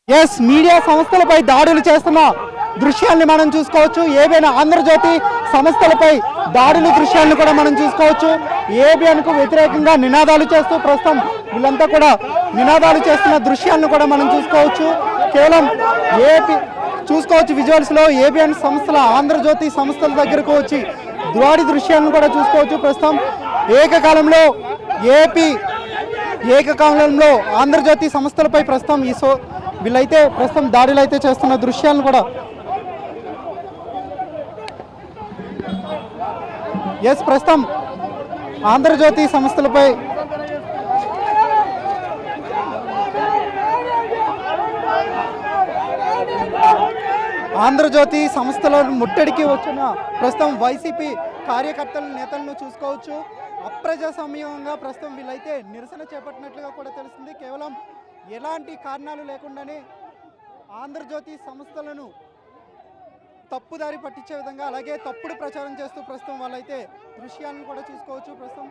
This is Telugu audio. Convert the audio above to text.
ఎస్ మీడియా సంస్థలపై దాడులు చేస్తున్న దృశ్యాన్ని మనం చూసుకోవచ్చు. ఏబిఎన్ ఆంధ్రజ్యోతి సంస్థలపై దాడుల దృశ్యాలను కూడా మనం చూసుకోవచ్చు. ఏబిఎన్కు వ్యతిరేకంగా నినాదాలు చేస్తూ ప్రస్తుతం వీళ్ళంతా కూడా నినాదాలు చేస్తున్న దృశ్యాలను కూడా మనం చూసుకోవచ్చు. కేవలం ఏపీ చూసుకోవచ్చు విజువల్స్లో ఏబిఎన్ సంస్థల ఆంధ్రజ్యోతి సంస్థల దగ్గరకు వచ్చి దాడి దృశ్యాలను కూడా చూసుకోవచ్చు. ప్రస్తుతం ఏకకాలంలో ఆంధ్రజ్యోతి సంస్థలపై ప్రస్తుతం వీళ్ళైతే ప్రస్తుతం దాడులు అయితే చేస్తున్న దృశ్యాలను కూడా ప్రస్తుతం ఆంధ్రజ్యోతి సంస్థలపై ఆంధ్రజ్యోతి సంస్థలను ముట్టడికి వచ్చిన ప్రస్తుతం వైసీపీ కార్యకర్తల నేతలను చూసుకోవచ్చు. అప్రజాస్వామ్యంగా ప్రస్తుతం వీళ్ళైతే నిరసన చేపట్టినట్లుగా కూడా తెలుస్తుంది. కేవలం ఎలాంటి కారణాలు లేకుండానే ఆంధ్రజ్యోతి సంస్థలను తప్పుదారి పట్టించే విధంగా అలాగే తప్పుడు ప్రచారం చేస్తూ ప్రస్తుతం వాళ్ళైతే దృశ్యాలను కూడా చూసుకోవచ్చు. ప్రస్తుతం